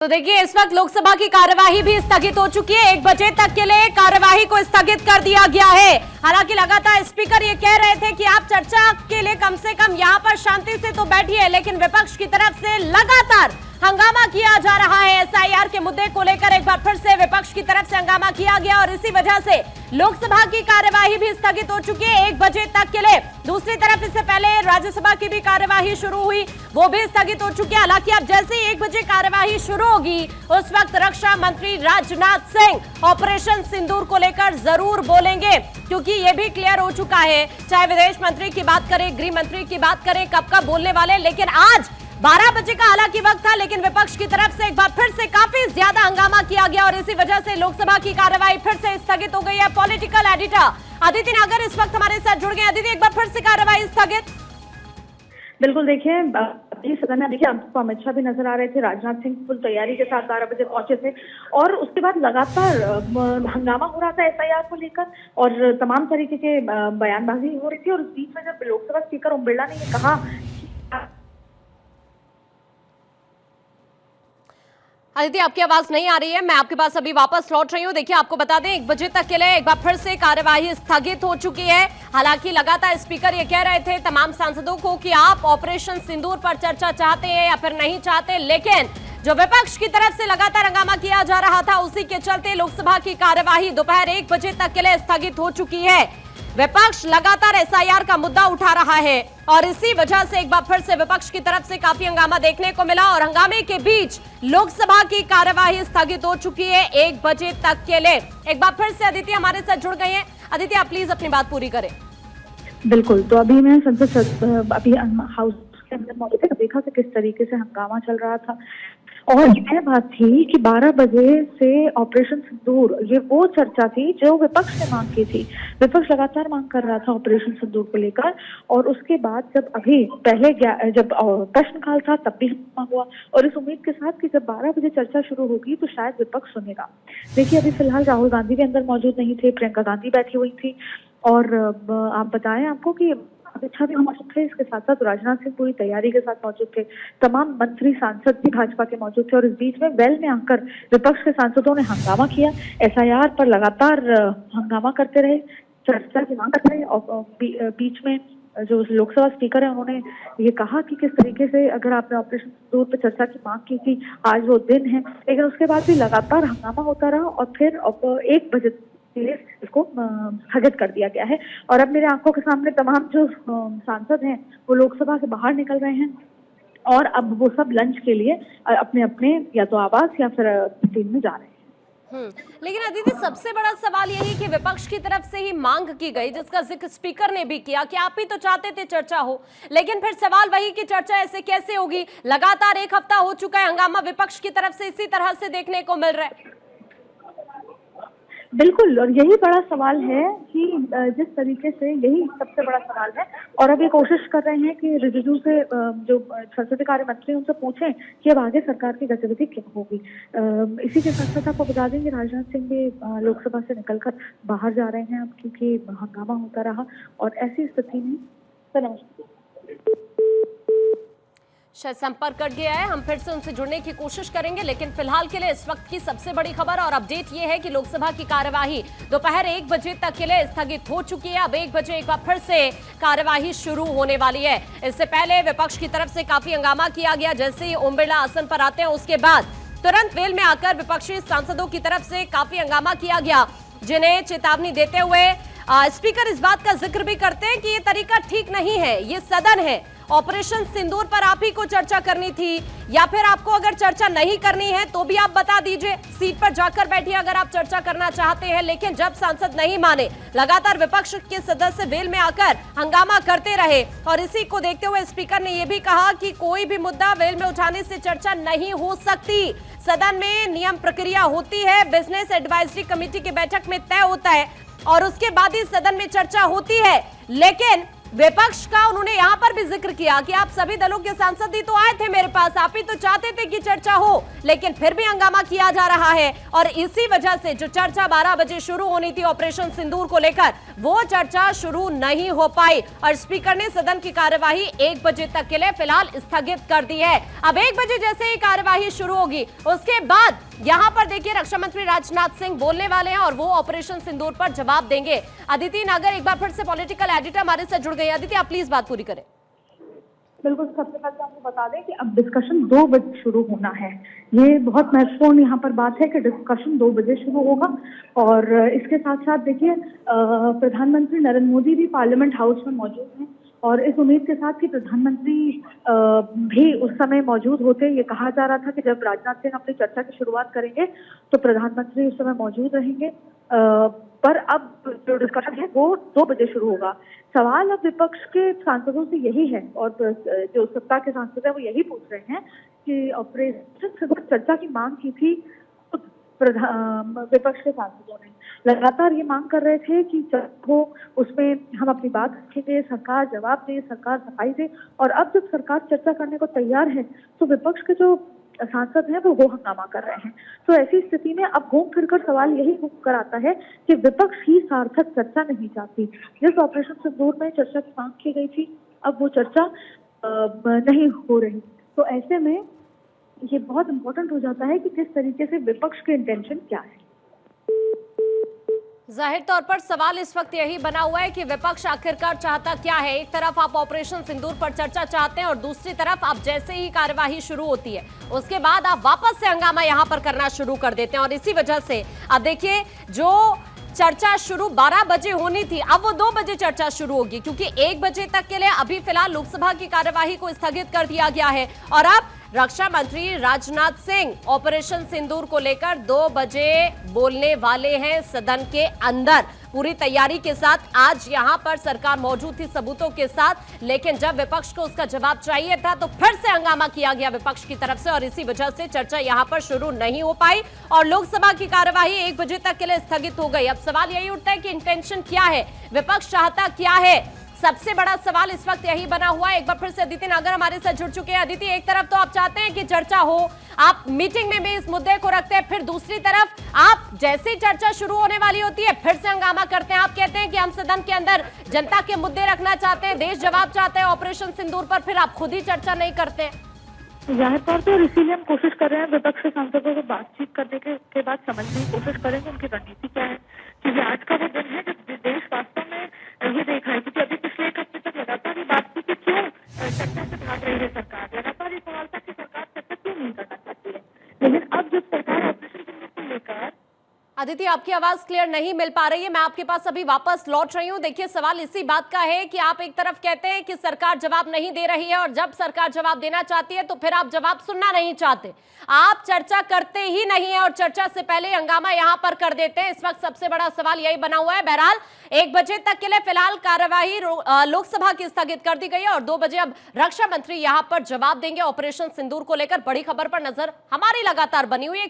तो देखिए, इस वक्त लोकसभा की कार्यवाही भी स्थगित हो चुकी है। 1 बजे तक के लिए कार्यवाही को स्थगित कर दिया गया है। हालांकि लगातार स्पीकर ये कह रहे थे कि आप चर्चा के लिए कम से कम यहां पर शांति से तो बैठिए, लेकिन विपक्ष की तरफ से लगातार हंगामा किया जा रहा है। एसआईआर के मुद्दे को लेकर एक बार फिर से विपक्ष की तरफ से हंगामा किया गया और इसी वजह से लोकसभा की कार्यवाही भी स्थगित हो चुकी है 1 बजे तक के लिए। दूसरी तरफ इससे पहले राज्यसभा की भी कार्यवाही शुरू हुई, वो भी स्थगित हो चुकी है। हालांकि अब जैसे ही 1 बजे कार्यवाही शुरू होगी, उस वक्त रक्षा मंत्री राजनाथ सिंह ऑपरेशन सिंदूर को लेकर जरूर बोलेंगे, क्योंकि ये भी क्लियर हो चुका है। चाहे विदेश मंत्री की बात करें, गृह मंत्री की बात करें, कब बोलने वाले, लेकिन आज 12 बजे का हालांकि वक्त था, लेकिन विपक्ष की तरफ से एक बार फिर से काफी ज्यादा हंगामा किया गया और इसी वजह से लोकसभा की कार्यवाही फिर से स्थगित हो गई है। पॉलिटिकल एडिटर अदिति नागर इस वक्त हमारे साथ जुड़ गए। अदिति, एक बार फिर से कार्यवाही स्थगित। बिल्कुल, देखिए सदन में देखिए आपको अमित शाह भी नजर आ रहे थे। राजनाथ सिंह फुल तैयारी के साथ 12 बजे पहुंचे थे और उसके बाद लगातार हंगामा हो रहा था एसआईआर को लेकर और तमाम तरीके के बयानबाजी हो रही थी। और उस बीच में जब लोकसभा स्पीकर ओम बिरला ने ये कहा, अदिति आपकी आवाज नहीं आ रही है, मैं आपके पास अभी वापस लौट रही हूँ। देखिए, आपको बता दें 1 बजे तक के लिए एक बार फिर से कार्यवाही स्थगित हो चुकी है। हालांकि लगातार स्पीकर ये कह रहे थे तमाम सांसदों को कि आप ऑपरेशन सिंदूर पर चर्चा चाहते हैं या फिर नहीं चाहते, लेकिन जो विपक्ष की तरफ से लगातार हंगामा किया जा रहा था, उसी के चलते लोकसभा की कार्यवाही दोपहर 1 बजे तक के लिए स्थगित हो चुकी है। विपक्ष लगातार एसआईआर का मुद्दा उठा रहा है और इसी वजह से एक बार फिर से विपक्ष की तरफ से काफी हंगामा देखने को मिला और हंगामे के बीच लोकसभा की कार्यवाही स्थगित हो चुकी है 1 बजे तक के लिए। एक बार फिर से अदिति हमारे साथ जुड़ गई हैं। अदिति, आप प्लीज अपनी बात पूरी करें। बिल्कुल, तो अभी मैं संसद अभी हाउस के अंदर मौजूद थे, देखा कि किस तरीके से हंगामा चल रहा था और यह बात थी कि 12 बजे से ऑपरेशन सिंदूर, ये वो चर्चा थी जो विपक्ष ने मांग की थी। विपक्ष लगातार मांग कर रहा था ऑपरेशन सिंदूर को लेकर और उसके बाद जब अभी पहले जब प्रश्नकाल था तब भी हंगामा हुआ और इस उम्मीद के साथ कि जब 12 बजे चर्चा शुरू होगी तो शायद विपक्ष सुनेगा। देखिए, अभी फिलहाल राहुल गांधी भी अंदर मौजूद नहीं थे, प्रियंका गांधी बैठी हुई थी और आप बताएं आपको कि अमित शाह भी मौजूद थे, इसके साथ साथ राजनाथ सिंह पूरी तैयारी के साथ मौजूद थे, तमाम मंत्री सांसद भी भाजपा के मौजूद थे और इस बीच में वेल में आकर विपक्ष के सांसदों ने हंगामा किया। एसआईआर पर लगातार हंगामा करते रहे, चर्चा की मांग करते रहे और बीच में जो लोकसभा स्पीकर है उन्होंने ये कहा कि किस तरीके से अगर आपने ऑपरेशन सिंदूर पर चर्चा की मांग की थी, आज वो दिन है, लेकिन उसके बाद भी लगातार हंगामा होता रहा और फिर 1 बजे इसको स्थगित कर दिया गया है। और अब मेरे आंखों के सामने तमाम जो सांसद हैं वो लोकसभा से बाहर निकल रहे हैं और अब वो सब लंच के लिए अपने अपने या तो आवास या फिर टीम में जा रहे हैं। लेकिन अदिति, सबसे बड़ा सवाल यही कि विपक्ष की तरफ से ही मांग की गई, जिसका जिक्र स्पीकर ने भी किया कि आप ही तो चाहते थे चर्चा हो, लेकिन फिर सवाल वही कि चर्चा ऐसे कैसे होगी। लगातार 1 हफ्ता हो चुका है, हंगामा विपक्ष की तरफ से इसी तरह से देखने को मिल रहा है। बिल्कुल, और यही बड़ा सवाल है कि जिस तरीके से, यही सबसे बड़ा सवाल है और अब ये कोशिश कर रहे हैं कि रिजिजू से जो संसदीय कार्य मंत्री उनसे पूछें कि अब आगे सरकार की गतिविधि क्या होगी। इसी के साथ साथ आपको बता दें कि राजनाथ सिंह भी लोकसभा से निकलकर बाहर जा रहे हैं अब, क्योंकि हंगामा होता रहा और ऐसी स्थिति में शायद संपर्क कट गया है, हम फिर से उनसे जुड़ने की कोशिश करेंगे, लेकिन फिलहाल के लिए इस वक्त की सबसे बड़ी खबर और अपडेट ये है कि लोकसभा की कार्यवाही दोपहर 1 बजे तक के लिए स्थगित हो चुकी है। अब 1 बजे एक बार फिर से कार्यवाही शुरू होने वाली है। इससे पहले विपक्ष की तरफ से काफी हंगामा किया गया। जैसे ही ओम बिरला आसन पर आते हैं, उसके बाद तुरंत वेल में आकर विपक्षी सांसदों की तरफ से काफी हंगामा किया गया, जिन्हें चेतावनी देते हुए स्पीकर इस बात का जिक्र भी करते हैं कि ये तरीका ठीक नहीं है, ये सदन है, ऑपरेशन सिंदूर पर आप ही को चर्चा करनी थी, या फिर आपको अगर चर्चा नहीं करनी है तो भी आप बता दीजिए, सीट पर जाकर बैठिए अगर आप चर्चा करना चाहते हैं। लेकिन जब सांसद नहीं माने, लगातार विपक्ष के सदस्य वेल में आकर हंगामा करते रहे और इसी को देखते हुए स्पीकर ने यह भी कहा कि कोई भी मुद्दा वेल में उठाने से चर्चा नहीं हो सकती। सदन में नियम प्रक्रिया होती है, बिजनेस एडवाइजरी कमेटी की बैठक में तय होता है और उसके बाद ही सदन में चर्चा होती है, लेकिन विपक्ष का उन्होंने यहां पर भी जिक्र किया कि आप सभी दलों के सांसद ही तो आए थे मेरे पास, आप ही तो चाहते थे कि चर्चा हो, लेकिन फिर भी हंगामा किया जा रहा है। और इसी वजह से जो चर्चा 12 बजे शुरू होनी थी ऑपरेशन सिंदूर को लेकर, वो चर्चा शुरू नहीं हो पाई और स्पीकर ने सदन की कार्यवाही 1 बजे तक के लिए फिलहाल स्थगित कर दी है। अब 1 बजे जैसे ही कार्यवाही शुरू होगी, उसके बाद यहां पर देखिए रक्षा मंत्री राजनाथ सिंह बोलने वाले हैं और वो ऑपरेशन सिंदूर पर जवाब देंगे। अदिति नागर एक बार फिर से पॉलिटिकल एडिटर हमारे साथ जुड़ गई। अदिति, आप प्लीज बात पूरी करें। बिल्कुल, सबसे पहले आपको बता दें कि अब डिस्कशन 2 बजे शुरू होना है। ये बहुत महत्वपूर्ण यहाँ पर बात है कि डिस्कशन 2 बजे शुरू होगा। और इसके साथ साथ देखिए प्रधानमंत्री नरेंद्र मोदी भी पार्लियामेंट हाउस में मौजूद हैं और इस उम्मीद के साथ कि प्रधानमंत्री भी उस समय मौजूद होते। ये कहा जा रहा था कि जब राजनाथ सिंह अपनी चर्चा की शुरुआत करेंगे तो प्रधानमंत्री उस समय मौजूद रहेंगे। पर अब जो डिस्कशन है वो 2 बजे शुरू होगा। सवाल अब विपक्ष के सांसदों से यही है और जो सत्ता के सांसद है वो यही पूछ रहे हैं कि ऑपरेशन सिंदूर चर्चा की मांग की थी विपक्ष के सांसदों ने लगातार ये मांग कर रहे थे कि हो उसमें हम अपनी बात रखेंगे, सरकार जवाब दे, सरकार सफाई दे। और अब जब सरकार चर्चा करने को तैयार है तो विपक्ष के जो सांसद हैं वो हंगामा कर रहे हैं। तो ऐसी स्थिति में अब घूम फिरकर सवाल यही घूम कर आता है कि विपक्ष ही सार्थक चर्चा नहीं चाहती। जिस ऑपरेशन सिंदूर में चर्चा की मांग की गई थी अब वो चर्चा नहीं हो रही। तो ऐसे में ये बहुत इंपॉर्टेंट हो जाता है कि किस तरीके से विपक्ष के इंटेंशन क्या है। जाहिर तौर पर सवाल इस वक्त यही बना हुआ है कि विपक्ष आखिरकार चाहता क्या है। एक तरफ आप ऑपरेशन सिंदूर पर चर्चा चाहते हैं और दूसरी तरफ आप जैसे ही कार्यवाही शुरू होती है उसके बाद आप वापस से हंगामा यहां पर करना शुरू कर देते हैं। और इसी वजह से अब देखिए जो चर्चा शुरू 12 बजे होनी थी अब वो 2 बजे चर्चा शुरू होगी, क्योंकि 1 बजे तक के लिए अभी फिलहाल लोकसभा की कार्यवाही को स्थगित कर दिया गया है। और अब रक्षा मंत्री राजनाथ सिंह ऑपरेशन सिंदूर को लेकर 2 बजे बोलने वाले हैं सदन के अंदर पूरी तैयारी के साथ। आज यहां पर सरकार मौजूद थी सबूतों के साथ, लेकिन जब विपक्ष को उसका जवाब चाहिए था तो फिर से हंगामा किया गया विपक्ष की तरफ से और इसी वजह से चर्चा यहां पर शुरू नहीं हो पाई और लोकसभा की कार्यवाही 1 बजे तक के लिए स्थगित हो गई। अब सवाल यही उठता है कि इंटेंशन क्या है, विपक्ष चाहता क्या है। सबसे बड़ा सवाल इस वक्त यही बना हुआ है। एक बार फिर से अदिति नागर हमारे साथ जुड़ चुके हैं। अदिति, एक तरफ तो आप चाहते हैं कि चर्चा हो, आप मीटिंग में भी इस मुद्दे को रखते हैं, फिर दूसरी तरफ आप जैसे ही चर्चा शुरू होने वाली होती है फिर से हंगामा करते हैं। आप कहते हैं कि हम सदन के अंदर जनता के मुद्दे रखना चाहते हैं, देश जवाब चाहते हैं ऑपरेशन सिंदूर पर, फिर आप खुद ही चर्चा नहीं करते हैं। जाहिर तौर पर इसीलिए हम कोशिश कर रहे हैं विपक्ष के सांसदों को बातचीत करने के बाद समझने की कोशिश करेंगे उनकी रणनीति क्या है। क्योंकि आज का वो दिन है जब देश वास्तव में ये देख रहा है, क्योंकि अभी पिछले 1 हफ्ते तक लगातार ये बात थी कि क्यों चर्चा से भाग रही है सरकार। लगातार ये सवाल था कि सरकार चर्चा क्यों नहीं करना चाहती है। लेकिन अब जब सरकार ऑपरेशन सिंदूर को लेकर अदिति, आपकी आवाज क्लियर नहीं मिल पा रही है, मैं आपके पास अभी वापस लौट रही हूं। देखिए सवाल इसी बात का है कि आप एक तरफ कहते हैं कि सरकार जवाब नहीं दे रही है और जब सरकार जवाब देना चाहती है तो फिर आप जवाब सुनना नहीं चाहते, आप चर्चा करते ही नहीं है और चर्चा से पहले हंगामा यहां पर कर देते हैं। इस वक्त सबसे बड़ा सवाल यही बना हुआ है। बहरहाल 1 बजे तक के लिए फिलहाल कार्यवाही लोकसभा की स्थगित कर दी गई है और 2 बजे अब रक्षा मंत्री यहां पर जवाब देंगे ऑपरेशन सिंदूर को लेकर। बड़ी खबर पर नजर हमारी लगातार बनी हुई है।